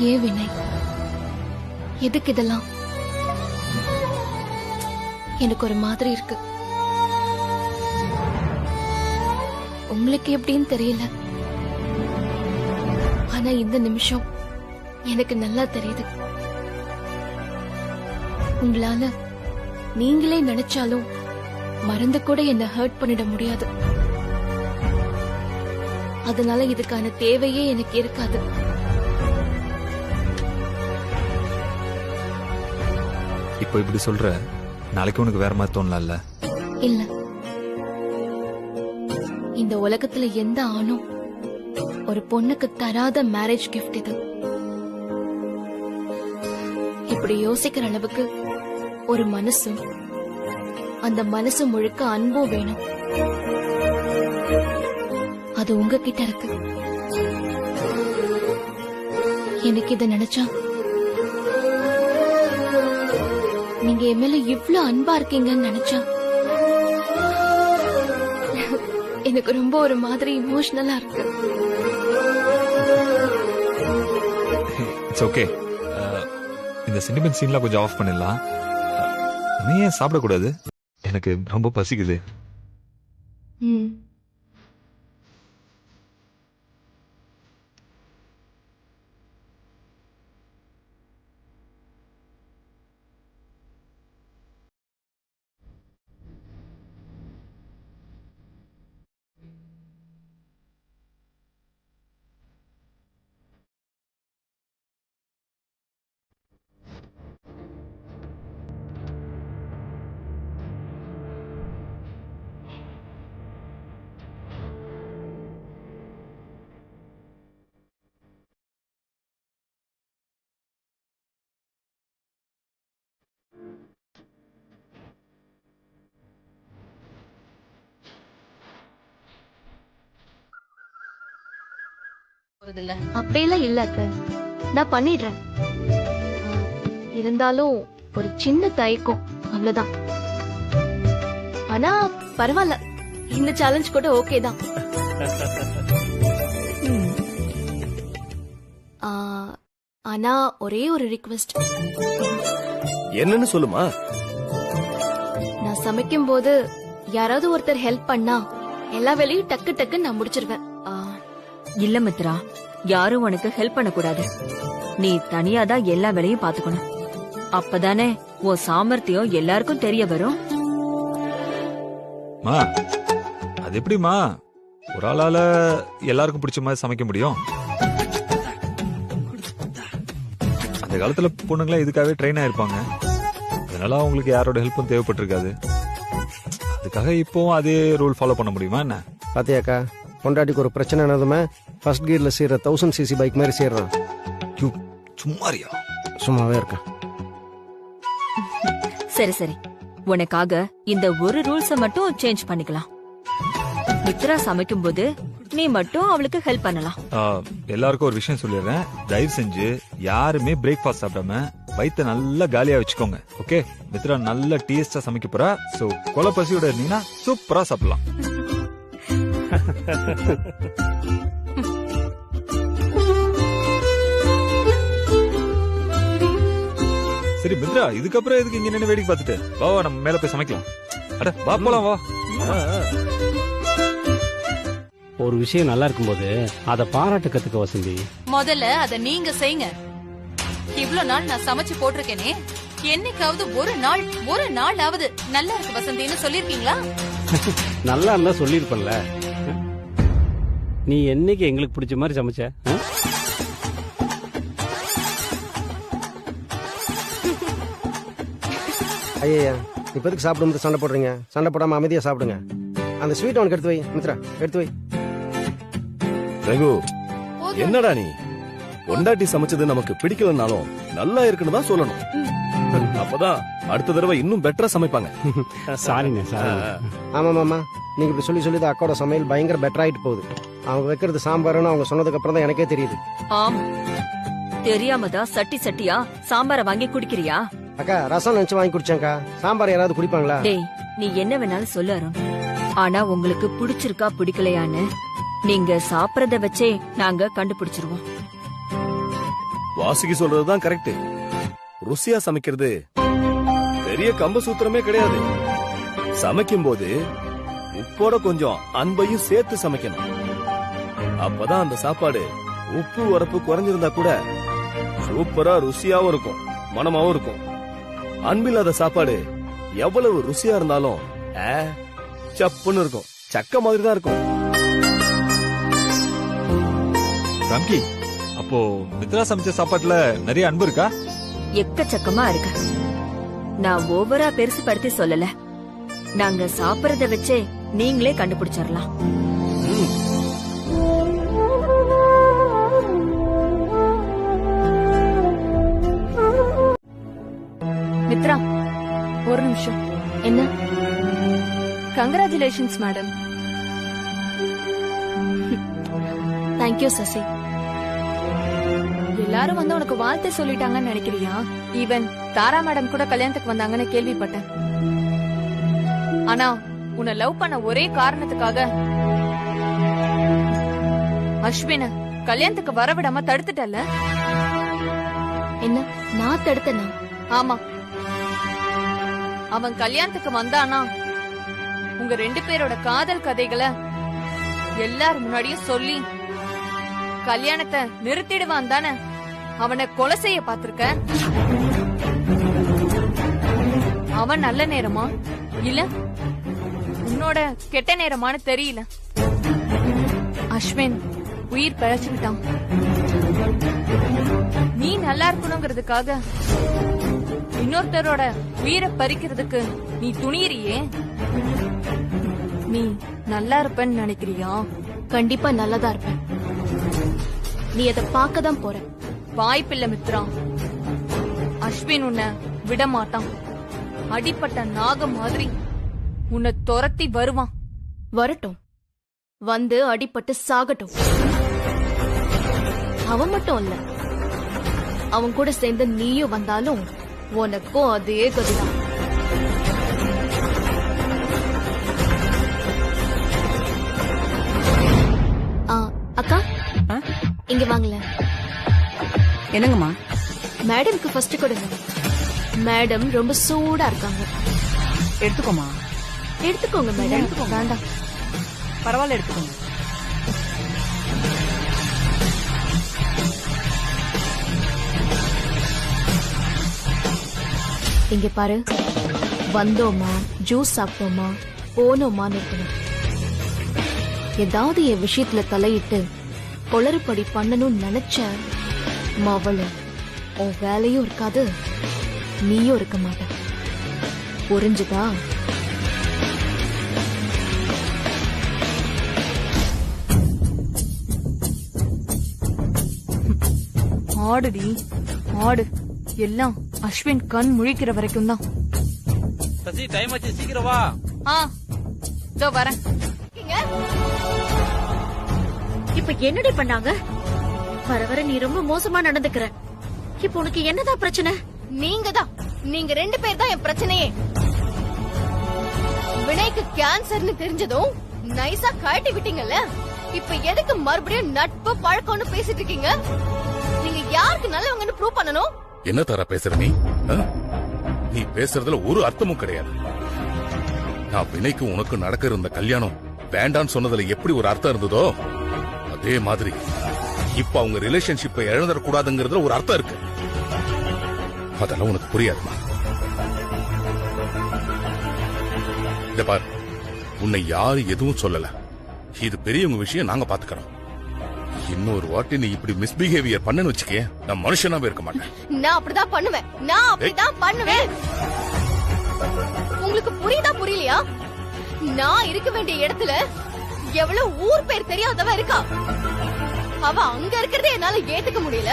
ஏன் வினய், எதுக்கு இதெல்லாம்? எனக்கு ஒரு மாதிரி இருக்கு. உங்களுக்கு எப்படின்னு தெரியல, ஆனா இந்த நிமிஷம் எனக்கு நல்லா தெரியுது. உங்களால நீங்களே நினைச்சாலும் மறந்து கூட என்ன ஹர்ட் பண்ணிட முடியாது. அதனால இதுக்கான தேவையே எனக்கு இருக்காது. இப்போ இப்படி சொல்ற, நாளைக்கு உனக்கு வேற மாதிரி தோணல? இல்ல, இந்த உலகத்துல எந்த ஆணும் ஒரு பொண்ணுக்கு தராத மேரேஜ் கிஃப்ட் இது. இப்படி யோசிக்கிற அளவுக்கு ஒரு மனசும், அந்த மனசு முழுக்க அன்பும் வேணும். அது உங்ககிட்ட இருக்கு. எனக்கு இத நினைச்சா நீங்க என் மேல இவ்ளோ அன்பா இருக்கீங்கன்னு நினைச்சா எனக்கு ரொம்ப ஒரு மாதிரி இமோஷனலா இருக்கு. It's okay. இந்த சென்டிமெண்ட் சீன்லாம் கொஞ்சம் ஆஃப் பண்ணிடலாம். நீ ஏன் சாப்பிடக்கூடாது? எனக்கு ரொம்ப பசிக்குது. அப்படியெல்லாம் இல்ல அக்கா, நான் பண்ணிடுறேன். இருந்தாலும் ஒரு சின்ன தயக்கம், அவ்வளவுதான். ஆனா பரவாயில்ல, இந்த சேலஞ்ச் கூட ஓகே தான். ஆனா ஒரே ஒரு ரிக்வெஸ்ட். என்னன்னு சொல்லுமா? நான் சமைக்கும் போது யாராவது ஒருத்தர் ஹெல்ப் பண்ணா எல்லா வேலையும் டக்கு டக்குன்னு நான் முடிச்சிருவேன். இல்ல மித்ரா, யாரும் உனக்கு ஹெல்ப் பண்ண கூடாது. நீ தனியாதான் எல்லா வேலையும் பாத்துக்கணும். அப்பதானே உன் சாமர்த்தியம் எல்லாருக்கும் தெரிய வரும். மா, அது எப்படிமா ஒரு ஆளால எல்லாருக்கும் பிடிச்ச மாதிரி சமைக்க முடியும்? அந்த காலத்துல பொண்ணுங்களா இதுக்காகவே ட்ரெயின் ஆயிருப்பாங்க. அதனால அவங்களுக்கு யாரோட ஹெல்ப்பும் தேவைப்பட்டிருக்காது. அதுக்காக இப்போவும் அதே ரூல் ஃபாலோ பண்ண முடியுமா என்ன? பாத்தியாக்கா, பொண்டாட்டிக்கு ஒரு பிரச்சனை ஆனதுமே ஃபர்ஸ்ட் கியர்ல சீர 1000cc பைக் மாதிரி சீர்றான். சும்மாரியா? சும்மாவே இருக்கா. சரி சரி, உனக்காக இந்த ஒரு ரூல்ஸ மட்டும் சேஞ்ச் பண்ணிக்கலாம். மித்ரா சமைக்கும் போது நீ மட்டும் அவளுக்கு ஹெல்ப் பண்ணலாம். எல்லாருக்கும் ஒரு விஷயம் சொல்லிடுறேன். தயவு செஞ்சு யாருமே பிரேக்ஃபாஸ்ட் சாப்பிடாம வயிற்ற நல்லா காலியா வச்சுக்கோங்க. ஓகே? மித்ரா நல்ல டேஸ்டா சமைக்க போறா. சோ கொலை பசியோட இருந்தீங்கன்னா சூப்பரா சாப்பிடலாம். சரி மித்ரா, இதுக்கப்புறம் எதுக்கு இங்க நின்று வேடிக்கை பார்த்துட்டு? வா நம்ம மேல போய் சமைக்கலாம். அட வா போலாம், வா. ஒரு விஷயம் நல்லா இருக்கும்போது அத பாராட்ட கத்துக்க வசந்தி. முதல்ல அத நீங்க செய்யுங்க. இவ்ளோ நாள் நான் சமைச்சு போட்டிருக்கேனே, என்னைக்காவது ஒரு நாளாவது நல்லா இருக்கு வசந்தின்னு சொல்லிருக்கீங்களா? நல்லா இருந்தா சொல்லிருப்பல்ல. நீ என்னைக்கு எங்களுக்கு பிடிச்ச மாதிரி சமைச்ச? ஐயா, இப்போதுக்கு சாப்பிடும்போது சண்டை போடுறீங்க. சண்டை போடாம அமைதியா சாப்பிடுங்க. அந்த ஸ்வீட் அவனுக்கு எடுத்து வை. மித்ரா, எடுத்து வை. ரகு, என்னடா நீ? பொண்டாட்டி சமைச்சது நமக்கு பிடிக்கலனாலும் நல்லா இருக்குன்னு தான் சொல்லணும். அப்பதான் அடுத்த தடவை இன்னும் பெட்டரா சமைப்பாங்க. சாரிங்க, சாரி. ஆமா மாமா, நீங்க இப்படி சொல்லி சொல்லி அக்காவோட சமையல் பயங்கர பெட்டர் ஆயிட்டு போகுது. அவங்க வைக்கிறது சாம்பார்னு அவங்க சொன்னதுக்கு அப்புறம் தான் எனக்கே தெரியுது. ஆமா, தெரியாமதான் சட்டி சட்டியா சாம்பார வாங்கி குடிக்கிறியா? அக்கா, ரசம் நினைச்சு வாங்கி குடிச்சேன்க்கா. சாம்பார் யாராவது குடிப்பாங்களா? டேய், நீ என்ன வேணாலும் சொல்லு அருண். ஆனா உங்களுக்கு பிடிச்சிருக்கா பிடிக்கலையான்னு நீங்க சாப்பிடறத வச்சே நாங்க கண்டுபிடிச்சிருவோம். வாசுகி சொல்றதுதான் கரெக்ட். ருசியா சமைக்கிறது பெரிய கம்ப சூத்திரமே கிடையாது. சமைக்கும் போது உப்போட கொஞ்சம் அன்பையும் சேர்த்து சமைக்கணும். அப்பதான் அந்த சாப்பாடு உப்பு உரப்பு குறைஞ்சிருந்தா கூட சூப்பரா ருசியாவும் இருக்கும், மனமாவும் இருக்கும். அன்பில்லாத சாப்பாடு எவ்வளவு ருசியா இருந்தாலும் சப்புன்னு இருக்கும், சக்க மாதிரி தான் இருக்கும். ராம்கி, அப்போ மித்ரா சமைச்ச சாப்பாட்டுல நிறைய அன்பு இருக்கா? எக்கச்சக்கமா இருக்கு. நான் ஓவரா பெருசு படுத்தி சொல்லல. நாங்க சாப்பிடறத வச்சே நீங்களே கண்டுபிடிச்சிடலாம். மித்ரா, ஒரு நிமிஷம். என்ன? Congratulations madam. தேங்க்யூ சசி. எல்லாரும் வந்து உனக்கு வாழ்த்து சொல்லிட்டாங்கன்னு நினைக்கிறியா? ஈவன் தாரா மேடம் கூட கல்யாணத்துக்கு வந்தாங்கன்னு கேள்விப்பட்டேன். ஆனா உன்னை லவ் பண்ண ஒரே காரணத்துக்காக அஸ்வின கல்யாணத்துக்கு வரவிடாம தடுத்துட்டல. என்ன, நான் தடுத்தனா? ஆமா. அவன் கல்யாணத்துக்கு வந்தானா உங்க 2 பேரோட காதல் கதைகளை எல்லாரும் முன்னாடியும் சொல்லி கல்யாணத்தை நிறுத்திடுவான் தானே அவனை கொலை செய்ய பாத்திருக்க. அவன் நல்ல நேரமா இல்ல உன்னோட கெட்ட நேரமானு தெரியல. அஸ்வின் உயிர் பிழைச்சுக்கிட்டான். நீ நல்லா இருக்கணுங்கிறதுக்காக இன்னொருத்தரோட உயிரை பறிக்கிறதுக்கு நீ துணியறியே. நீ நல்லா இருப்பேன்னு நினைக்கிறியா? கண்டிப்பா நல்லதா இருப்பேன். நீ அதை பார்க்கதான் போற. வாய்ப்பில்ல மித்ரா. அஸ்வின் உன்னை விட மாட்டான். அடிப்பட்ட நாகம் மாதிரி உன்னை துரத்தி வருவான். வரட்டும், வந்து அடிபட்டு சாகட்டும். அவன் மட்டும் இல்ல, அவன் கூட சேர்ந்து நீயும் வந்தாலும் உனக்கும் அதே கதிதான். அக்கா, இங்க வாங்கல. என்னங்கம்மா? மேடம்க்கு ஃபர்ஸ்ட் கொடுங்க. மேடம் ரொம்ப சூடா இருக்காங்க. எடுத்துக்கோமா. எடுத்துக்கோங்க மேடம். வேண்டாம், பரவாயில்ல, எடுத்துக்கோங்க. இங்க பாரு, வந்தோமா ஜூஸ் சாப்பிட்டோமா போனோமான்னு இருக்கணும். ஏதாவது என் விஷயத்துல தலையிட்டு கொளறுபடி பண்ணணும்னு நினைச்ச மவளு உன் வேலையும் இருக்காது, நீயும் இருக்க மாட்ட. புரிஞ்சுதா? ஆடுடி ஆடு. எல்லாம் அஸ்வின் கண் முழிக்கிற வரைக்கும் தான். சசி, டைம் ஆச்சு, சீக்கிரம் வா. இதோ வரேன். இப்ப என்னடி பண்ணாங்க? வர வர நீ ரொம்ப மோசமா நடந்துக்கிற. இப்ப உனக்கு என்னதான் பிரச்சனை? நீங்க 2 பேர் தான் என் பிரச்சனையே. வினைக்கு கேன்சர்னு தெரிஞ்சதும் நைஸா கழட்டி விட்டீங்கல்ல. இப்ப எதுக்கு மறுபடியும் நட்பு பழக்கம்னு பேசிட்டு இருக்கீங்க? நீங்க யாருக்கு நல்லவங்கன்னு ப்ரூவ் பண்ணணும்? என்ன தாரா பேசுற நீ? நீ பேசுறதுல ஒரு அர்த்தமும் கிடையாது. நான் வினைக்கு உனக்கு நடக்க இருந்த கல்யாணம் வேண்டான்னு சொன்னதுல எப்படி ஒரு அர்த்தம் இருந்ததோ அதே மாதிரி இப்ப அவங்க ரிலேஷன்ஷிப்பை இழந்துடக்கூடாதுங்கிறதுல ஒரு அர்த்தம் இருக்கு. அதெல்லாம் உனக்கு புரியாதுமா. இத பாரு, உன்னை யாரும் எதுவும் சொல்லல. இது பெரியவங்க விஷயம், நாங்க பாத்துக்கிறோம். இன்னொரு வாட்டி நீ இப்படி மிஸ்பிஹேவியர் பண்ணனு வச்சுக்கே, நான் மனுஷனாவே இருக்க மாட்டேன். நான் அப்படிதான் பண்ணுவேன். உங்களுக்கு புரியுதா புரியலையா? நான் இருக்க வேண்டிய இடத்துல எவ்வளவு ஊர் பேர் தெரியாதவ இருக்கா. அவ அங்க இருக்கிறதே என்னால ஏத்துக்க முடியல.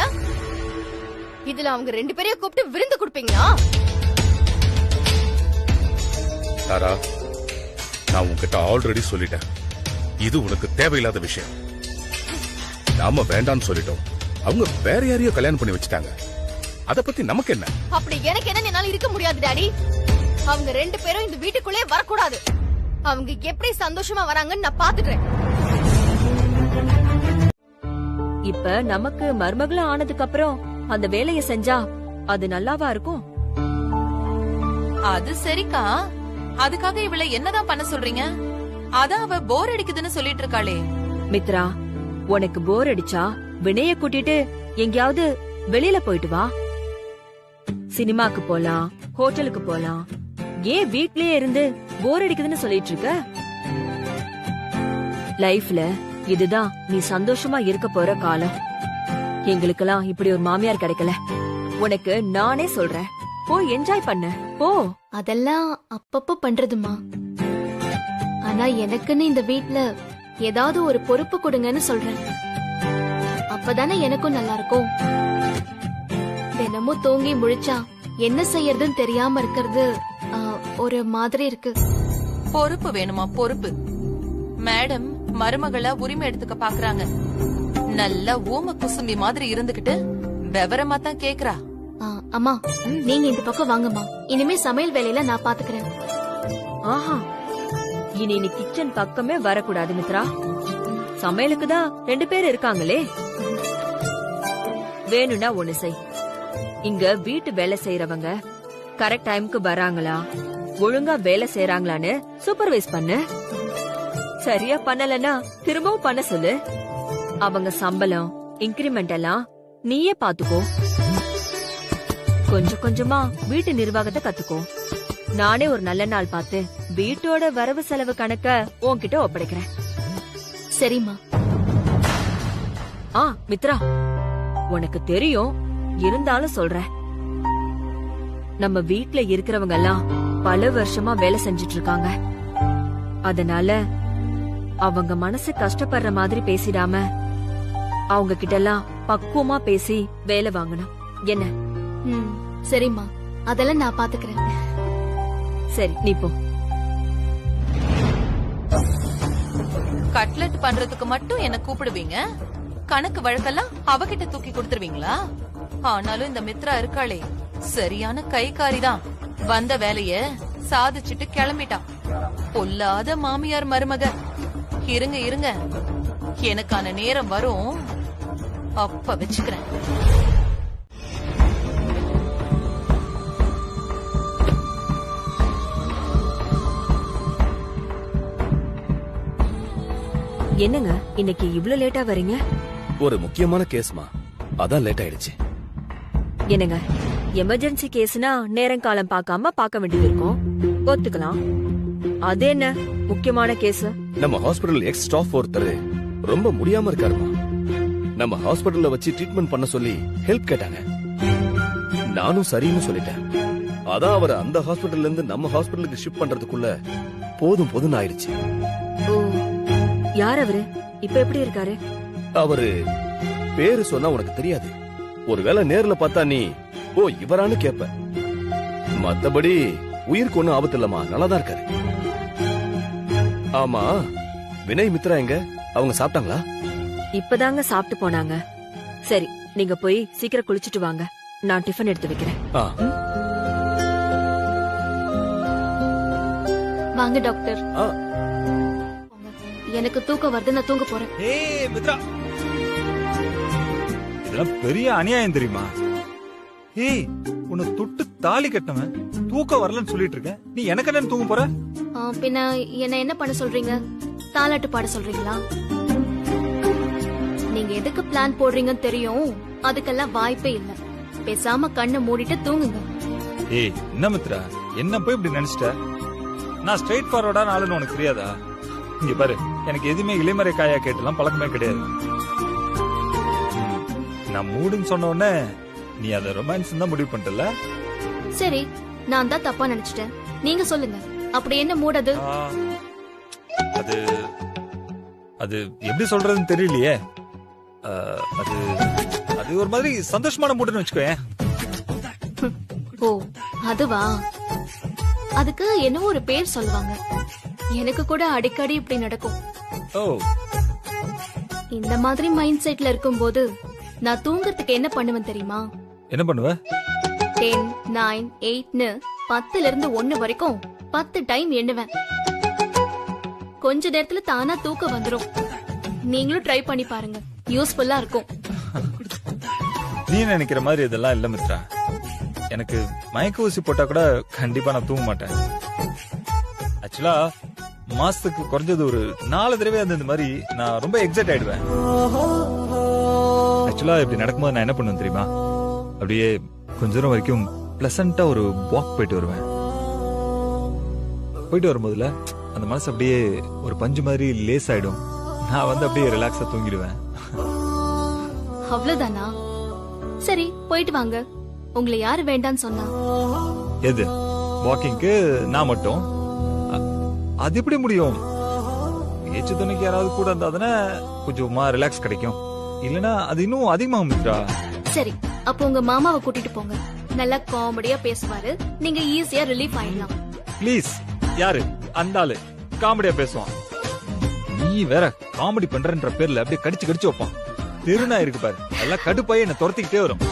இதுல அவங்க 2 பேரையும் கூப்பிட்டு விருந்து கொடுப்பீங்களா? தாரா, நான் உன்கிட்ட ஆல்ரெடி சொல்லிட்டேன், இது உனக்கு தேவையில்லாத விஷயம். நாம வேண்டான்னு சொல்லிட்டோம், அவங்க வேற யாரையோ கல்யாணம் பண்ணி வச்சுட்டாங்க. அத பத்தி நமக்கு என்ன? அப்படி எனக்கு என்ன என்னால இருக்க முடியாது டாடி. அவங்க 2 பேரும் இந்த வீட்டுக்குள்ளே வரக்கூடாது. அவங்க எப்படி சந்தோஷமா வராங்கன்னு நான் பாத்துக்கிறேன். இப்ப நமக்கு மருமகளா ஆனதுக்கு அப்புறம் அந்த வேலைய செஞ்சா அது நல்லாவா இருக்கும்? அது சரிக்கா, அதுக்காக இவள என்னதான் பண்ண சொல்றீங்க? அதான் அவ போர் அடிக்குதுன்னு சொல்லிட்டு இருக்காளே. மித்ரா, உனக்கு போர் அடிச்சா வினய கூட்டிட்டு எங்கேயாவது வெளியில போயிட்டு வா. சினிமாக்கு போலாம், ஹோட்டலுக்கு போலாம். ஏன் வீட்லயே இருந்து போர் அடிக்குதுன்னு சொல்லிட்டு இருக்க? லைஃப்ல இதுதான் நீ சந்தோஷமா இருக்க போற காலம். எங்களுக்கெல்லாம் இப்படி ஒரு மாமியார் கிடைக்கல. உனக்கு நானே சொல்றேன், போய் என்ஜாய் பண்ண போ. அதெல்லாம் அப்பப்ப பண்றதுமா. ஆனா எனக்குன்னு இந்த வீட்ல ஏதாவது ஒரு பொறுப்பு கொடுங்கன்னு சொல்றேன். அப்பதானே எனக்கும் நல்லா இருக்கும். தினமும் தூங்கி முழிச்சா என்ன செய்யறதுன்னு தெரியாம இருக்கிறது ஒரு மாதிரி இருக்கு. பொறுப்பு வேணுமா? பொறுப்பு? மேடம் மருமகளா உரிமை எடுத்துக்க பாக்குறாங்க. நல்ல ஊம குசும்பி மாதிரி இருந்துகிட்டு விவரமா தான் கேக்குறா. அம்மா, நீங்க இந்த பக்கம் வாங்கம்மா. இனிமே சமையல் வேலையில நான் பாத்துக்கிறேன். ஆஹா, இனி நீ கிச்சன் பக்கமே வரக்கூடாது மித்ரா. சமையலுக்கு தான் 2 பேர் இருக்காங்களே. வேணும்னா ஒண்ணு செய். இங்க வீட்டு வேலை செய்யறவங்க கரெக்ட் டைம்க்கு வராங்களா, ஒழுங்கா வேலை செய்யறாங்களான்னு சூப்பர்வைஸ் பண்ணு. சரியா பண்ணலன்னா திரும்பவும் பண்ண சொல்லு. அவங்க சம்பளம், இன்கிரிமெண்ட் எல்லாம் நீயே பாத்துக்கோ. கொஞ்சம் கொஞ்சமா வீட்டு நிர்வாகத்தை கத்துக்கோ. நானே ஒரு நல்ல நாள் பார்த்து வீட்டோட வரவு செலவு கணக்க உன்கிட்ட ஒப்படைக்கிறேன். சரிம்மா. மித்ரா, உனக்கு தெரியும், இருந்தாலும் சொல்றேன். நம்ம வீட்ல இருக்கிறவங்க எல்லாம் பல வருஷமா வேலை செஞ்சுட்டு இருக்காங்க. அதனால அவங்க மனசு கஷ்டப்படுற மாதிரி பேசிடாம அவங்க கிட்ட எல்லாம் பக்குவமா பேசி வேலை வாங்கணும். என்ன? சரிம்மா, அதெல்லாம் நான் பாத்துக்கிறேன். சரி, நீ போ. கட்லெட் பண்றதுக்கு மட்டும் என்ன கூப்பிடுவீங்க, கணக்கு வழக்கெல்லாம் அவகிட்ட தூக்கி கொடுத்துருவீங்களா? ஆனாலும் இந்த மித்ரா இருக்காளே, சரியான கைகாரிதான். வந்த வேலைய சாதிச்சுட்டு கிளம்பிட்டான். பொல்லாத மாமியார் மருமக. இருங்க இருங்க, எனக்கான நேரம் வரும், அப்ப வச்சுக்கிறேன். என்னங்க இன்னைக்கு இவ்ளோ லேட்டா வரீங்க? ஒரு முக்கியமான கேஸ்மா, அதான் லேட் ஆயிடுச்சு. என்னங்க, எமர்ஜென்சி கேஸ்னா நேரம் காலம் பார்க்காம பார்க்க வேண்டியது இருக்கும், ஒத்துக்கலாம். அது என்ன முக்கியமான கேஸ்? நம்ம ஹாஸ்பிடல் எக்ஸ் ஸ்டாஃப் ஒருத்தர் ரொம்ப முடியாம இருக்காருமா. நம்ம ஹாஸ்பிடல்ல வச்சு ட்ரீட்மெண்ட் பண்ண சொல்லி ஹெல்ப் கேட்டாங்க. நானும் சரின்னு சொல்லிட்டேன். அதான் அவர் அந்த ஹாஸ்பிடல்ல இருந்து நம்ம ஹாஸ்பிடலுக்கு ஷிஃப்ட் பண்றதுக்குள்ள போதும் போதும் ஆயிடுச்சு. ஓ, யார் அவரு? இப்ப எப்படி இருக்காரு? அவரு பேரு சொன்னா உனக்கு தெரியாது. ஒருவேளை நேர்ல பார்த்தா நீ ஓ இவரான்னு கேப்ப. மத்தபடி உயிருக்கு ஒண்ணும் ஆபத்து இல்லம்மா, நல்லாதான் இருக்காரு. ஆமா, வினய் மித்ரா எங்க? அவங்க சாப்பிட்டாங்களா? இப்பதாங்க சாப்பிட்டு போனாங்க. சரி, நீங்க போய் சீக்கிரம் குளிச்சிட்டு வாங்க, நான் டிஃபன் எடுத்து வைக்கிறேன். வாங்க டாக்டர். எனக்கு தூக்கம் வருது, நான் தூங்க போறேன். ஏய் மித்ரா, இதெல்லாம் பெரிய அநியாயம் தெரியுமா? ஏய், உன்னை தொட்டு தாலி கட்டவன் தூக்கம் வரலன்னு சொல்லிட்டு இருக்க, நீ எனக்கு என்ன தூங்க போற? பின்ன என்ன என்ன பண்ண சொல்றீங்க? தாலாட்டு பாட சொல்றீங்களா? நீங்க எதுக்கு பிளான் போடுறீங்கன்னு தெரியும், அதுக்கெல்லாம் வாய்ப்பே இல்ல. பேசாம கண்ணை மூடிட்டு தூங்குங்க. ஏய் என்ன மித்ரா, என்ன போய் இப்படி நினைச்சிட்ட? நான் ஸ்ட்ரெயிட் ஃபார்வர்டான ஆளுன்னு உனக்கு தெரியாதா? இங்க பாரு, எனக்கு எதுவுமே இளைமறை காயா கேட்டுலாம் பழக்கமே கிடையாது. நான் மூடுன்னு சொன்ன உடனே நீ அத ரொமான்ஸ் தான் முடிவு பண்ணிட்டல. சரி, நான் தான் தப்பா நினைச்சிட்டேன். நீங்க சொல்லுங்க, அப்படி என்ன மூடது? அது அது எப்படி சொல்றதுன்னு தெரியலையே. அது அது ஒரு மாதிரி சந்தோஷமான மூடுன்னு வச்சுக்கோயேன். ஓ, அதுவா? அதுக்கு என்ன ஒரு பேர் சொல்லுவாங்க. எனக்கு கூட அடிக்கடி இப்படி நடக்கும். ஓ, இந்த மாதிரி மைண்ட் செட்ல இருக்கும்போது நான் தூங்கறதுக்கு என்ன பண்ணுவேன் தெரியுமா? என்ன பண்ணுவ? 10, 9, 8ன்னு 10ல இருந்து 1 வரைக்கும் 10 டைம் எண்ணுவேன். கொஞ்ச நேரத்துல தானா தூக்கம் வந்துரும். நீங்களும் ட்ரை பண்ணி பாருங்க, யூஸ்ஃபுல்லா இருக்கும். நீ நினைக்கிற மாதிரி இதெல்லாம் இல்ல மித்ரா. எனக்கு மயக்க ஊசி போட்டா கூட கண்டிப்பா நான் தூங்க மாட்டேன். ஆக்சுவலா மாசத்துக்கு குறைஞ்சது ஒரு 4 தடவை அந்த மாதிரி நான் ரொம்ப எக்ஸைட் ஆயிடுவேன். ஆக்சுவலா இப்படி நடக்கும்போது நான் என்ன பண்ணுவேன் தெரியுமா? அப்படியே கொஞ்ச நேரம் வரைக்கும் பிளசண்டா ஒரு வாக் போயிட்டு வருவேன். போயிட்டு வரும்போதுல அந்த மனசு அப்படியே ஒரு பஞ்சு மாதிரி லேஸ் ஆயிடும். நான் வந்து அப்படியே ரிலாக்ஸா தூங்கிடுவேன். அவ்வளவுதானா? சரி, போயிட்டு வாங்க. உங்களை யாரு வேண்டான்னு சொன்னா? எது வாக்கிங்க்கு நான் மட்டும்? அது எப்படி முடியும்? ஏச்சு துணைக்கு யாராவது கூட இருந்தாதானே கொஞ்சமா ரிலாக்ஸ் கிடைக்கும். இல்லனா அது இன்னும் அதிகமாகும் மித்ரா. சரி, அப்போ உங்க மாமாவை கூட்டிட்டு போங்க. நல்லா காமெடியா பேசுவாரு. நீங்க ஈஸியா ரிலீஃப் ஆயிடலாம். ப்ளீஸ். யாரு அந்த ஆளு? காமெடியா பேசுவான். நீ வேற காமெடி பண்றன்ற பேர்ல அப்படியே கடிச்சு கடிச்சு வைப்பான். திருநா இருக்கு பாரு, எல்லாம் கடுப்பாயே என்ன துரத்திக்கிட்டே வரும்.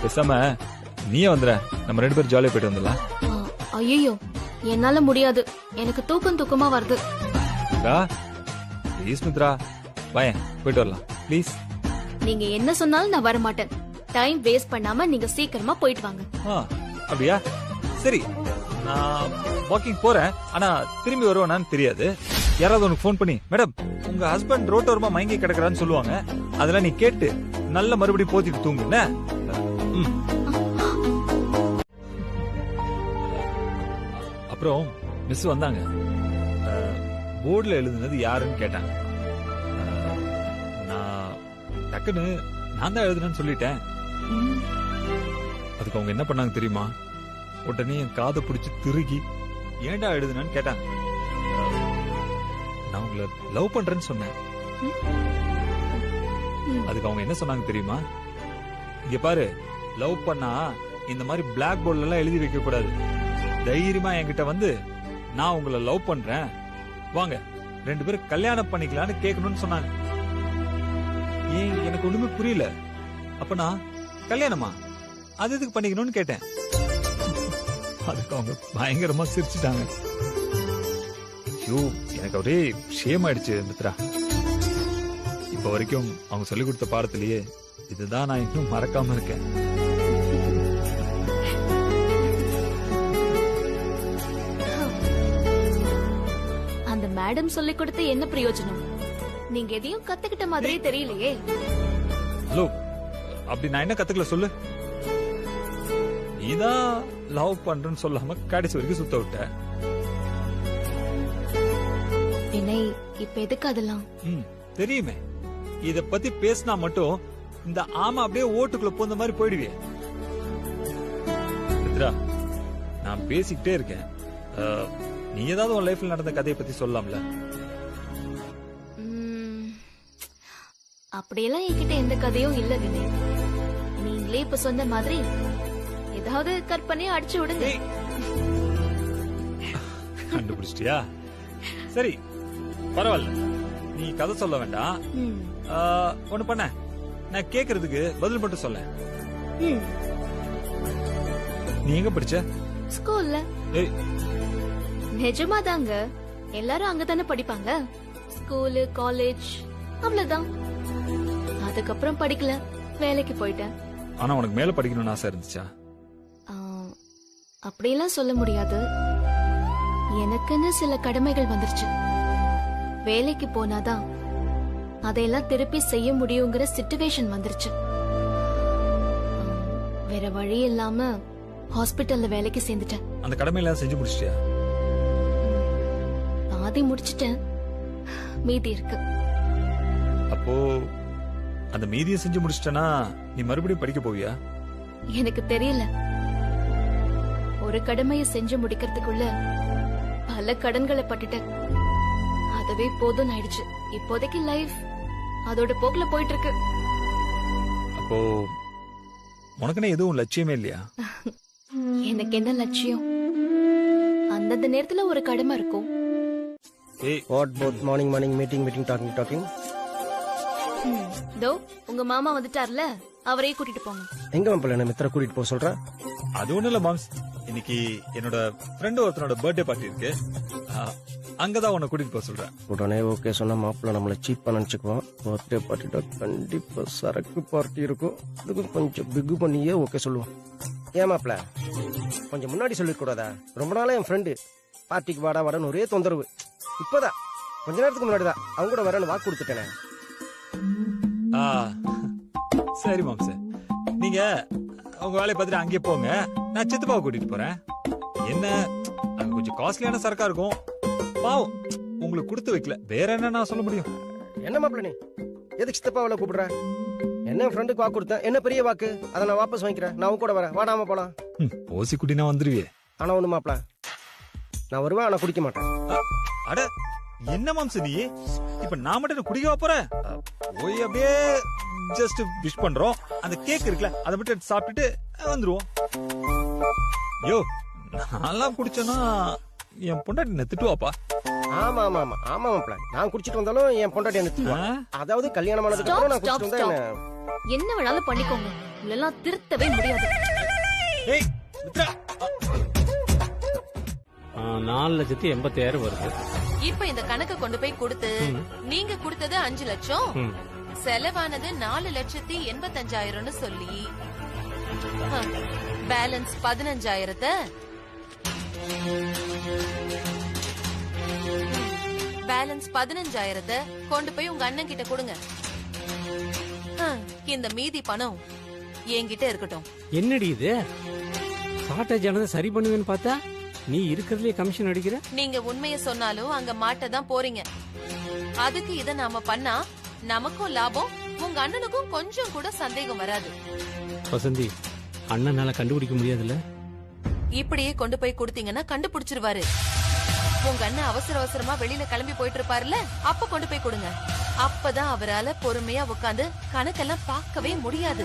பேசாம நீயே வந்துற, நம்ம 2 பேரும் ஜாலியா போயிட்டு வந்துடலாம். ஐயோ, என்னால முடியாது. எனக்கு தூக்கமா வருது. ப்ளீஸ் மித்ரா, வாயேன் போயிட்டு வரலாம் ப்ளீஸ். நீங்க என்ன சொன்னாலும் நான் வர மாட்டேன். டைம் வேஸ்ட் பண்ணாம நீங்க சீக்கிரமா போயிட்டு வாங்க. அப்படியா? சரி, நான் வாக்கிங் போறேன். ஆனா திரும்பி வருவானான்னு தெரியாது. யாராவது உனக்கு போன் பண்ணி, மேடம் உங்க ஹஸ்பண்ட் ரோட்டோரமா மயங்கி கிடக்குறான்னு சொல்லுவாங்க, அதெல்லாம் நீ கேட்டு நல்ல மறுபடியும் போத்திட்டு தூங்குன. அப்புறம் மிஸ் வந்தாங்க. போர்டுல எழுதுனது யாருன்னு கேட்டாங்க. நான் டக்குன்னு நான் தான் எழுதுனேன்னு சொல்லிட்டேன். அதுக்கு அவங்க என்ன பண்ணாங்க தெரியுமா? உடனே என் காதை பிடிச்சு திருகி ஏன்டா எழுதுனேன்னு கேட்டாங்க. நான் உங்களை லவ் பண்றேன்னு சொன்னேன். அதுக்கு அவங்க என்ன சொன்னாங்க தெரியுமா? இங்க பாரு, லவ் பண்ணா இந்த மாதிரி பிளாக் போர்ட்ல எல்லாம் எழுதி வைக்க கூடாது. தைரியமா என்கிட்ட வந்து நான் உங்களை லவ் பண்றேன், வாங்க 2 பேரும் கல்யாணம் பண்ணிக்கலாம்னு கேட்கணும்னு சொன்னாங்க. ஏன் எனக்கு ஒண்ணுமே புரியல. அப்ப நான் கல்யாணமா அது எதுக்கு பண்ணிக்கணும்னு கேட்டேன். அதுக்கு அவங்க பயங்கரமா சிரிச்சுட்டாங்க. ஐயோ, எனக்கு ஒரே ஷேம் ஆயிடுச்சு மித்ரா. இப்ப வரைக்கும் அவங்க சொல்லிக் கொடுத்த பாடத்திலேயே இதுதான் நான் இன்னும் மறக்காம இருக்கேன். அந்த மேடம் சொல்லிக் கொடுத்து என்ன பிரயோஜனம்? நீங்க எதையும் கத்துக்கிட்ட மாதிரியே தெரியலையே. ஹலோ, அப்படி நான் என்ன கத்துக்கல சொல்லு? நீதான் லவ் பண்றேன்னு சொல்லாம கடைசி வரைக்கும் சுத்த விட்ட. வினய், இப்ப எதுக்கு அதெல்லாம்? தெரியுமே, இத பத்தி பேசினா மட்டும் இந்த ஆமா அப்படியே ஓட்டுக்குள்ள போந்த மாதிரி போயிடுவே. நான் பேசிக்கிட்டே இருக்கேன். நீ ஏதாவது உன் லைஃப்ல நடந்த கதையை பத்தி சொல்லலாம்ல? அப்படியெல்லாம் என்கிட்ட எந்த கதையும் இல்ல வினய். நீங்களே இப்ப சொன்ன மாதிரி ஏதாவது கற்பனையா அடிச்சு விடுங்க. கண்டுபிடிச்சிட்டியா? சரி, பரவாயில்ல, நீ கதை சொல்ல வேண்டாம். ஒண்ணு பண்ண, நான் கேக்குறதுக்கு பதில் மட்டும் சொல்ல. நீ எங்க படிச்ச? ஸ்கூல்ல. நிஜமா தாங்க, எல்லாரும் அங்கதானே படிப்பாங்க. ஸ்கூலு, காலேஜ், அவ்வளவுதான். அதுக்கப்புறம் படிக்கல, வேலைக்கு போயிட்டேன். ஆனா உனக்கு மேல படிக்கணும்னு ஆசை இருந்துச்சா? அப்படியெல்லாம் சொல்ல முடியாது. எனக்குன்னு சில கடமைகள் வந்துருச்சு. வேலைக்கு போனாதான் அதையெல்லாம் திருப்பி செய்ய முடியுங்கிற சிச்சுவேஷன் வந்துருச்சு. வேற வழி இல்லாம ஹாஸ்பிட்டல்ல வேலைக்கு சேர்ந்துட்டேன். அந்த கடமையெல்லாம் செஞ்சு முடிச்சிட்டியா? பாதி முடிச்சிட்டேன், மீதி இருக்கு. அப்போ அந்த மீதியை செஞ்சு முடிச்சிட்டனா நீ மறுபடியும் படிக்க போவியா? எனக்கு தெரியல. ஒரு கடமையை செஞ்சு முடிக்கிறதுக்குள்ள பல கடன்களை பட்டுட்டேன். அதுவே போதும் ஆயிடுச்சு. இப்போதைக்கு லைஃப் அதோட போக்குல போயிட்டு இருக்கு. அப்போ உனக்குன்னு எதுவும் லட்சியமே இல்லையா? எனக்கு என்ன லட்சியம்? அந்தந்த நேரத்துல ஒரு கடமை இருக்கும். What both morning meeting talking. தோ உங்க மாமா வந்துட்டார்ல, அவரையே கூட்டிட்டு போங்க. எங்க மாப்பிள்ள என்ன மித்ரா கூட்டிட்டு போக சொல்ற? அது ஒண்ணு இல்ல மாம்ஸ், இன்னைக்கு என்னோட ஃப்ரெண்ட் ஒருத்தனோட பர்த்டே பார்ட்டி இருக்கு. அங்கதான் உன்னை கூட்டிட்டு போக சொல்றேன். உடனே ஓகே சொன்னா மாப்பிள்ள நம்மளை சீப்பா நினைச்சுக்குவோம். பர்த்டே பார்ட்டிட்ட கண்டிப்பா சரக்கு பார்ட்டி இருக்கும். அதுக்கு கொஞ்சம் பிகு பண்ணியே ஓகே சொல்லுவோம். ஏன் மாப்பிள்ள கொஞ்சம் முன்னாடி சொல்லிக்கூடாதா? ரொம்ப நாளா என் ஃப்ரெண்டு பார்ட்டிக்கு வாடா வாடன்னு ஒரே தொந்தரவு. இப்பதான் கொஞ்ச நேரத்துக்கு முன்னாடிதான் அவங்க கூட வரேன்னு வாக்கு கொடுத்துட்டேனே. சரி மாம்ச, நீங்க உங்க வேலையை பார்த்துட்டு அங்கேயே போங்க. நான் சித்தப்பாவை கூட்டிட்டு போறேன். என்ன அங்க கொஞ்சம் காஸ்ட்லியான சரக்கா இருக்கும். பாவம் உங்களுக்கு கொடுத்து வைக்கல, வேற என்ன நான் சொல்ல முடியும்? என்ன மாப்பிள்ள நீ எதுக்கு சித்தப்பாவில கூப்பிடுற? என்ன ஃப்ரெண்டுக்கு வாக்கு கொடுத்தேன், என்ன பெரிய வாக்கு? அதை நான் வாபஸ் வாங்கிக்கிறேன். நான் உன் கூட வரேன், வாடாம போலாம். ஓசி குட்டினா வந்துருவியே. ஆனா ஒண்ணு மாப்பிள்ள, நான் வருவேன் ஆனா குடிக்க மாட்டேன். அட என்ன மாம்ச நீ இப்ப நான் மட்டும் குடிக்க போறேன்? போய் அப்படியே ஜஸ்ட் விஷ் பண்றோம். அந்த கேக் இருக்குல்ல அதை மட்டும் சாப்பிட்டுட்டு வந்துருவோம். யோ நான் குடிச்சேன்னா என் பொண்டாட்டி என்ன திட்டுவாப்பா. ஆமா ஆமா ஆமா ஆமா மாப்பிள்ள, நான் குடிச்சிட்டு வந்தாலும் என் பொண்டாட்டி என்ன திட்டுவான். அதாவது கல்யாணம் ஆனதுக்கு அப்புறம் நான் குடிச்சிட்டு வந்தா என்ன வேணாலும் பண்ணிக்கோங்க, இதெல்லாம் திருத்தவே முடியாது. ஏய் மித்ரா, 4,80,000 வருது. இப்ப இந்த கணக்கு கொண்டு போய் கொடுத்து நீங்க கொடுத்தது 5 லட்சம், செலவானது 4,85,000 சொல்லி பேலன்ஸ் 15,000 பேலன்ஸ் 15,000 கொண்டு போய் உங்க அண்ணன் கிட்ட கொடுங்க. இந்த மீதி பணம் என்கிட்ட இருக்கட்டும். என்னடி இது ஷார்டேஜ் ஆனதை சரி பண்ணுவேன்னு பார்த்தா நீ இருக்கிறதுலயே கமிஷன் அடிக்கிற. நீங்க உண்மையை சொன்னாலும் அங்க மாட்டதான் போறீங்க. அதுக்கு இத நாம பண்ணா நமக்கும் லாபம், உங்க அண்ணனுக்கும் கொஞ்சம் கூட சந்தேகம் வராது. வசந்தி, அண்ணனால கண்டுபிடிக்க முடியாதுல்ல. இப்படியே கொண்டு போய் கொடுத்தீங்கன்னா கண்டுபிடிச்சிருவாரு. உங்க அண்ணன் அவசர அவசரமா வெளியில கிளம்பி போயிட்டு இருப்பாருல்ல, அப்ப கொண்டு போய் கொடுங்க. அப்பதான் அவரால பொறுமையா உட்காந்து கணக்கெல்லாம் பார்க்கவே முடியாது.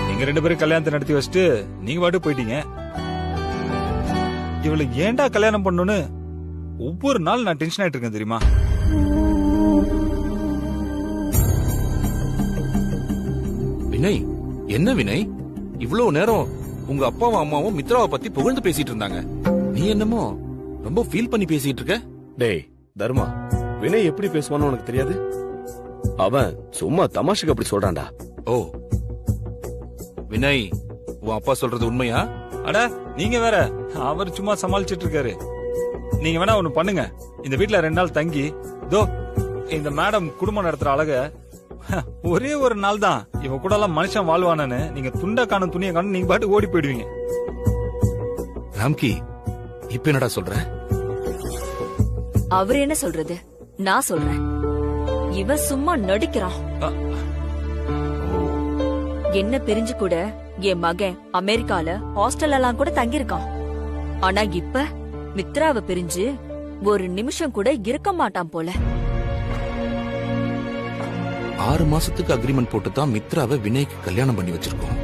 நீங்க 2 பேரும் கல்யாணத்தை நடத்தி வச்சுட்டு நீங்க பாட்டு போயிட்டீங்க. இவளை ஏன்டா கல்யாணம் பண்ணணும்னு ஒவ்வொரு நாள் நான் டென்ஷன் ஆயிட்டு இருக்கேன் தெரியுமா? வினய், என்ன வினய் இவ்வளவு நேரம் உங்க அப்பாவும் அம்மாவும் மித்ராவை பத்தி புகழ்ந்து பேசிட்டு இருந்தாங்க, நீ என்னமோ ரொம்ப ஃபீல் பண்ணி பேசிட்டு இருக்க? டேய் தர்மா, வினய் எப்படி பேசுவான்னு உனக்கு தெரியாது. அவன் சும்மா தமாஷுக்கு அப்படி சொல்றான்டா. ஓ வினய், உன் அப்பா சொல்றது உண்மையா? அட நீங்க வேற, அவர் சும்மா சமாளிச்சிட்டு இருக்காரு. நீங்க வேணா ஒண்ணு பண்ணுங்க, இந்த வீட்டுல 2 நாள் தங்கி தோ இந்த மேடம் குடும்பம் நடத்துற அழக ஒரே ஒரு நாள் தான் இவ கூட எல்லாம் மனுஷன் வாழ்வானு நீங்க துண்ட காணும் துணியை காணும் நீங்க பாட்டு ஓடி போயிடுவீங்க. ராம்கி, இப்ப என்னடா சொல்ற? அவர் என்ன சொல்றது, நான் சொல்றேன். இவன் சும்மா நடிக்கிறான். என்ன பிரிஞ்சு கூட என் மகன் அமெரிக்கால ஹாஸ்டல் எல்லாம் கூட தங்கியிருக்கான். ஆனா இப்ப மித்ராவை பிரிஞ்சு ஒரு நிமிஷம் கூட இருக்க மாட்டான் போல. 6 மாசத்துக்கு அக்ரிமெண்ட் போட்டு தான் மித்ராவை வினய்க்கு கல்யாணம் பண்ணி வச்சிருக்கோம்.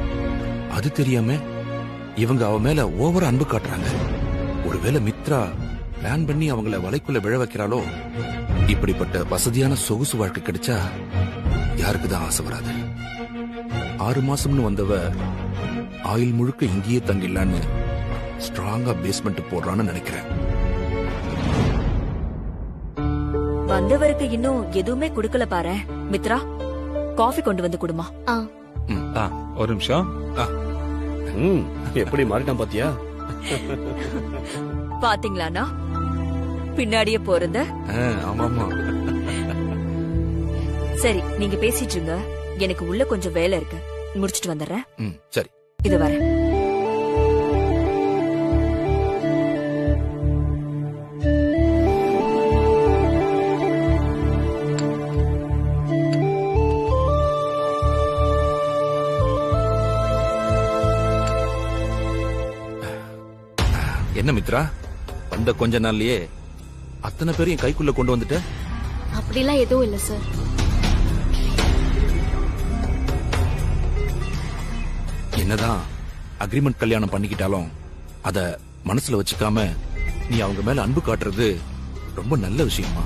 அது தெரியாம இவங்க அவ மேல ஓவர அன்பு காட்டுறாங்க. ஒருவேளை மித்ரா பிளான் பண்ணி அவங்கள வலைக்குள்ள விழ வைக்கிறாளோ? இப்படிப்பட்ட வசதியான சொகுசு வாழ்க்கை கிடைச்சா யாருக்குதான் ஆசை வராது? 6 மாசம்னு வந்தவ ஆயில் முழுக்க இங்கேயே தங்கிடலான்னு ஸ்ட்ராங்கா பேஸ்மெண்ட் போடுறான்னு நினைக்கிறேன். வந்தவருக்கு இன்னும் எதுவுமே குடுக்கல பாரு. மித்ரா, காஃபி கொண்டு வந்து குடுமா. ஒரு நிமிஷம். எப்படி மாறிட்டான் பாத்தியா? பாத்தீங்களாண்ணா, பின்னாடியே போறத. ஆமாமா. சரி, நீங்க பேசிட்டு இருங்க, எனக்கு உள்ள கொஞ்சம் வேலை இருக்கு, முடிச்சிட்டு வந்துடுறேன். சரி, இது வரேன். என்ன மித்ரா, வந்த கொஞ்ச நாள்லயே அத்தனை பேரையும் கைக்குள்ள கொண்டு வந்துட்ட? அப்படிலாம் எதுவும் இல்ல சார். என்னதான் அக்ரிமெண்ட் கல்யாணம் பண்ணிக்கிட்டாலும் அத மனசுல வச்சுக்காம நீ அவங்க மேல அன்பு காட்டுறது ரொம்ப நல்ல விஷயமா.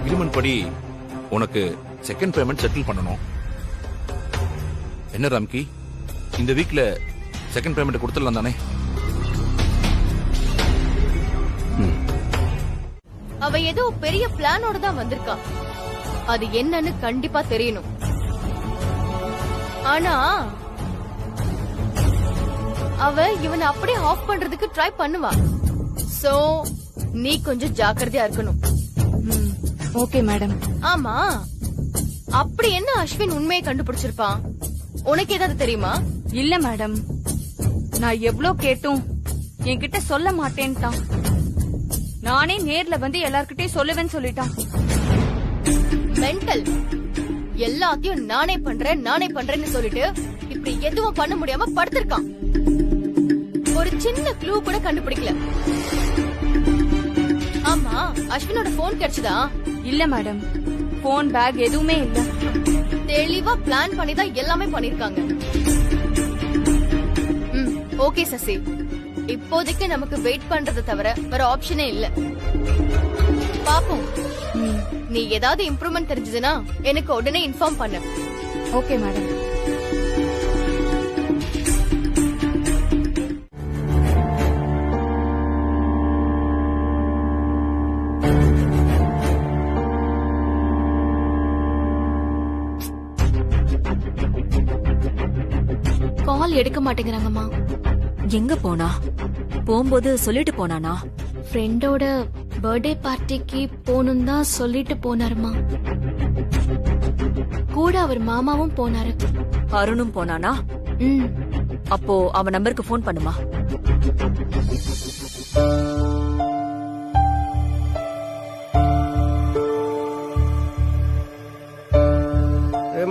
அக்ரிமெண்ட் படி உனக்கு செகண்ட் பேமெண்ட் செட்டில் பண்ணணும். என்ன ராம்கி, இந்த வீக்ல செகண்ட் பேமெண்ட் கொடுத்துடலாம் தானே? அவ ஏதோ பெரிய பிளானோட தான் வந்திருக்கா. அது என்னன்னு கண்டிப்பா தெரியணும். ஆனா அவ இவனை அப்படியே ஆஃப் பண்றதுக்கு ட்ரை பண்ணுவா. சோ நீ கொஞ்சம் ஜாக்கிரதையா இருக்கணும். Okay madam. ஆமா, அப்படி என்ன அஸ்வின் உண்மையை கண்டுபிடிச்சிருப்பான்? உனக்கு ஏதாவது தெரியுமா? இல்ல மேடம், நான் எவ்ளோ கேட்டும் என்கிட்ட சொல்ல மாட்டேன்ட்டான். நானே நேர்ல வந்து எல்லார்கிட்டயும் சொல்லுவேன்னு சொல்லிட்டான். மென்டல். எல்லாத்தையும் நானே பண்றேன்னு சொல்லிட்டு இப்படி எதுவும் பண்ண முடியாம படுத்திருக்கான். ஒரு சின்ன க்ளூ கூட கண்டுபிடிக்கல. ஆமா, அஸ்வினோட போன் கிடைச்சதா? இல்ல மேடம், போன் பேக் எதுவுமே இல்ல. தெளிவா பிளான் பண்ணி தான் எல்லாமே பண்ணிருக்காங்க. ஓகே சசி, இப்போதைக்கு நமக்கு வெயிட் பண்றதை தவிர வேற ஆப்ஷனே இல்ல. பாப்போம். நீ ஏதாவது இம்ப்ரூவ்மெண்ட் தெரிஞ்சதுன்னா எனக்கு உடனே இன்ஃபார்ம் பண்ணு. Okay madam. கால் எடுக்க மாட்டேங்கிறாங்கம்மா. எங்க போனா? போகும்போது சொல்லிட்டு போனானா? ஃப்ரெண்டோட பர்த்டே பார்ட்டிக்கு போகணும் தான் சொல்லிட்டு போனாருமா. கூட அவர் மாமாவும் போனாரு. அருணும் போனானா? அப்போ அவன் நம்பருக்கு போன் பண்ணுமா.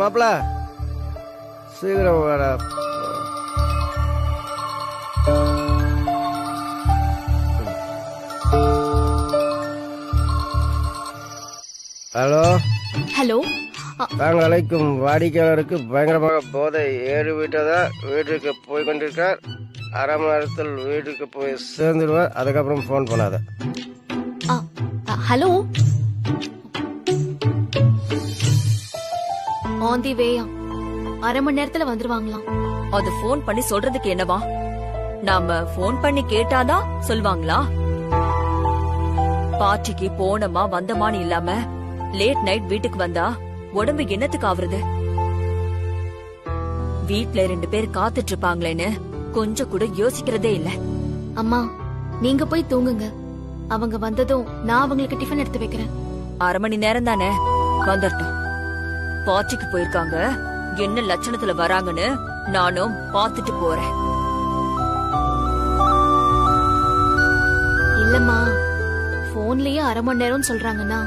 மாப்பிள சீக்கிரம் வாடா. Hello hello. தாங்கள் அழைக்கும் வாடிக்கையாளருக்கு பயங்கரமாக போதை ஏறிவிட்டதா. வீட்டுக்கு போய் கொண்டிருக்கார். அரை மணி நேரத்தில் வீட்டுக்கு போய் சேர்ந்துடுவார். அதுக்கப்புறம் போன் பண்ணாத. ஹலோ. ஆன் தி வேயா. அரை மணி நேரத்துல வந்துருவாங்களாம். அது போன் பண்ணி சொல்றதுக்கு என்னவா? நாம போன் பண்ணி கேட்டாதான் சொல்வாங்களா? பார்ட்டிக்கு போனமா வந்தமான்னு இல்லாம லேட் நைட் வீட்டுக்கு வந்தா உடம்பு என்னத்துக்கு ஆவறது? வீட்ல 2 பேர் காத்துட்டு இருப்பாங்களேன்னு கொஞ்சம் கூட யோசிக்கிறதே இல்ல. அம்மா, நீங்க போய் தூங்குங்க. அவங்க வந்ததும் நான் அவங்களுக்கு டிஃபன் எடுத்து வைக்கிறேன். அரை மணி நேரம் தானே, வந்துட்டோம். பார்ட்டிக்கு போயிருக்காங்க, என்ன லட்சணத்துல வராங்கன்னு நானும் பாத்துட்டு போறேன். இல்லம்மா, போன்லயே அரை மணி நேரம் சொல்றாங்கன்னா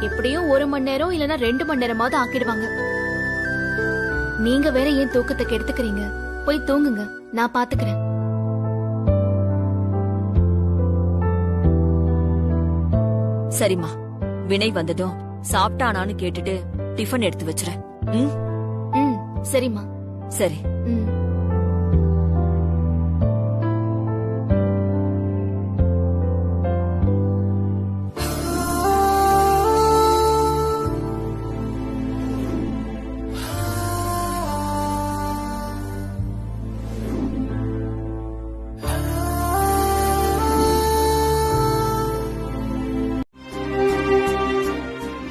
எப்படியும் 1 மணி நேரம் இல்லனா 2 மணி நேரமாவது ஆக்கிடுவாங்க. நீங்க வேற ஏன் தூக்கத்தை கெடுத்துக்கிறீங்க? போய் தூங்குங்க, நான் பாத்துக்கிறேன். சரிம்மா, வினய் வந்ததும் சாப்பிட்டானான்னு கேட்டுட்டு டிஃபன் எடுத்து வச்சுறேன். சரிம்மா. சரி.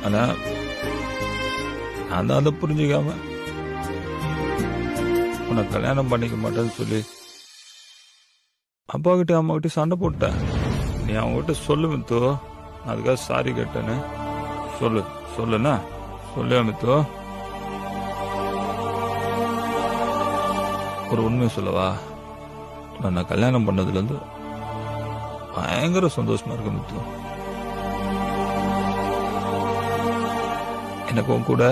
ஆனா நான் தான் அதை புரிஞ்சுக்காம உன்னை கல்யாணம் பண்ணிக்க மாட்டேன்னு சொல்லி அப்பா கிட்ட அம்மா கிட்ட சண்டை போட்டேன். நீ அவங்ககிட்ட சொல்லு மித்து, அதுக்காக சாரி கேட்டேன்னு சொல்லுண்ணா. சொல்லியா மித்து? ஒரு உண்மையை சொல்லவா? நான் கல்யாணம் பண்ணதுல இருந்து பயங்கர சந்தோஷமா இருக்கு மித்து. எனக்கு உன் கூட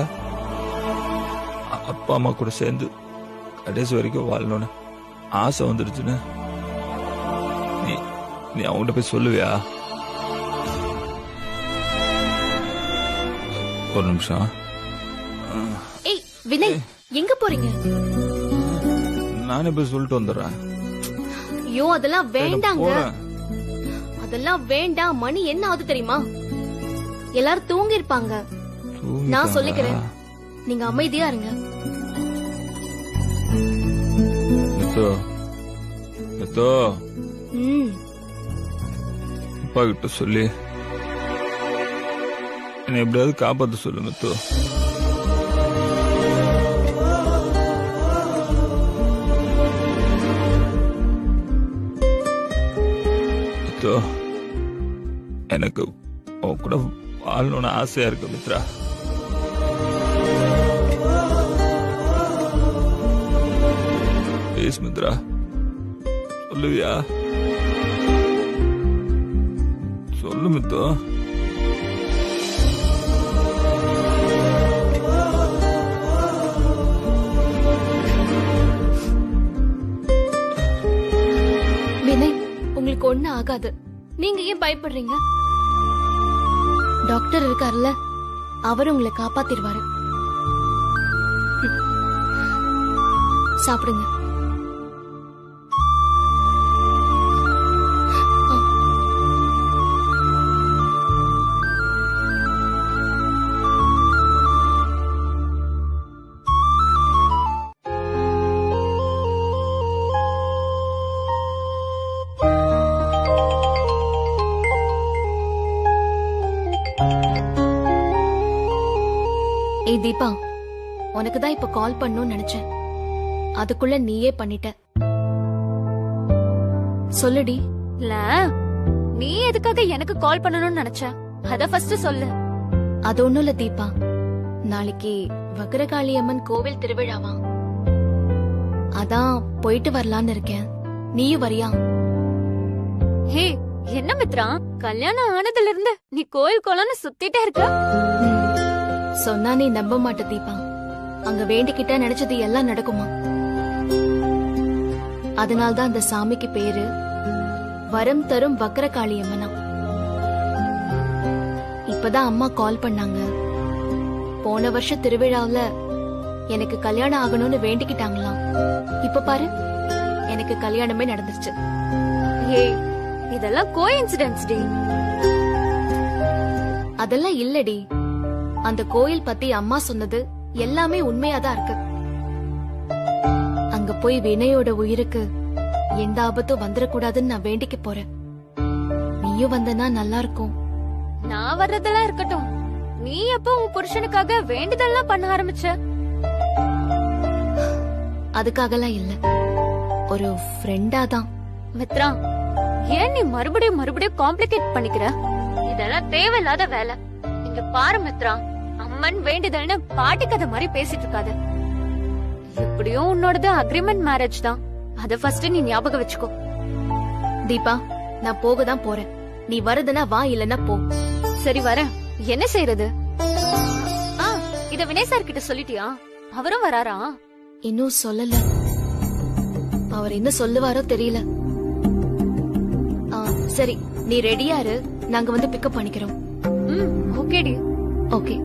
அப்பா அம்மா கூட சேர்ந்து கடைசி வரைக்கும் வாழணும்னு ஆசை வந்துருச்சுன்னு நீ அவங்ககிட்ட போய் சொல்லுவியா? ஒரு நிமிஷம். ஏய் வினய், எங்க போறீங்க? நானே போய் சொல்லிட்டு வந்துடுறேன். ஐயோ, அதெல்லாம் வேண்டாங்க. அதெல்லாம் வேண்டாம். மணி என்ன ஆகுது தெரியுமா? எல்லாரும் தூங்கி இருப்பாங்க. நான் சொல்லிக்கிறேன், நீங்க அமைதியா இருங்க. மித்து மித்து ம், அப்பா கிட்ட சொல்லி என்னை எப்படியாவது காப்பாத்த சொல்லு மித்து. மித்து, எனக்கு உன் கூட வாழணும்னு ஆசையா இருக்கு மித்ரா. ப்ளீஸ் மித்ரா, சொல்லுவியா? சொல்லு மித்து. வினய், உங்களுக்கு ஒண்ணு ஆகாது. நீங்க ஏன் பயப்படுறீங்க? டாக்டர் இருக்காருல்ல, அவர் உங்களை காப்பாத்திடுவாரு. சாப்பிடுங்க. ஏய் தீபா, உனக்கு தான் இப்ப கால் பண்ணணும்னு நினைச்சேன். அதுக்குள்ள நீயே பண்ணிட்ட. சொல்லுடி. இல்ல, நீ எதுக்காக எனக்கு கால் பண்ணணும்னு நினைச்ச? அத ஃபர்ஸ்ட் சொல்லு. அது ஒண்ணும் இல்ல தீபா, நாளைக்கு வக்ரகாளி அம்மன் கோவில் திருவிழாவா, அதான் போயிட்டு வரலான்னு இருக்கேன். நீயும் வரியா? ஹே, என்ன மித்ரா, கல்யாணம் ஆனதுல இருந்து நீ கோயில் கோலம்னு சுத்திட்டே இருக்க. சொன்னா நீ நம்ப மாட்ட தீபா. அங்க வேண்டிக்கிட்ட நினைச்சது எல்லாம் நடக்குமா? அதனால்தான் அந்த சாமிக்கு பேரு வரம் தரும் வக்ரகாளி அம்மனா. இப்பதான் அம்மா கால் பண்ணாங்க. போன வருஷம் திருவிழாவுல எனக்கு கல்யாணம் ஆகணும்னு வேண்டிக்கிட்டாங்களாம். இப்ப பாரு, எனக்கு கல்யாணமே நடந்துருச்சு. ஏய், இதெல்லாம் கோஇன்சிடென்ஸ் டி. அதெல்லாம் இல்லடி. அந்த கோயில் பத்தி அம்மா சொன்னது எல்லாமே உண்மையாதான் இருக்கு. அங்க போய் வினயோட உயிருக்கு எந்த ஆபத்தும் வந்துடக்கூடாதுன்னு நான் வேண்டிக்க போறேன். நீயும் வந்தனா நல்லா இருக்கும். நான் வர்றதெல்லாம் இருக்கட்டும், நீ எப்ப உன் புருஷனுக்காக வேண்டுதல்லாம் பண்ண ஆரம்பிச்ச? அதுக்காகலாம் இல்ல, ஒரு ஃப்ரெண்டா தான். மித்ரா, ஏன் நீ மறுபடியும் மறுபடியும் காம்ப்ளிகேட் பண்ணிக்கிற? இதெல்லாம் தேவையில்லாத வேலை. இங்க பாரு மித்ரா, அம்மன் வேண்டுதல்னு பாட்டி கதை மாதிரி பேசிட்டு இருக்காது. எப்படியும் உன்னோடது அக்ரிமெண்ட் மேரேஜ் தான். அத ஃபர்ஸ்ட் நீ ஞாபகம் வச்சுக்கோ. தீபா, நான் போக தான் போறேன். நீ வரதுனா வா, இல்லன்னா போ. சரி, வரேன். என்ன செய்யறது? இத வினய் சார் கிட்ட சொல்லிட்டியா? அவரும் வராரா? இன்னும் சொல்லல. அவர் என்ன சொல்லுவாரோ தெரியல. சரி, நீ ரெடியா இரு, நாங்க வந்து பிக்கப் பண்ணிக்கிறோம். ஓகேடி. ஓகே.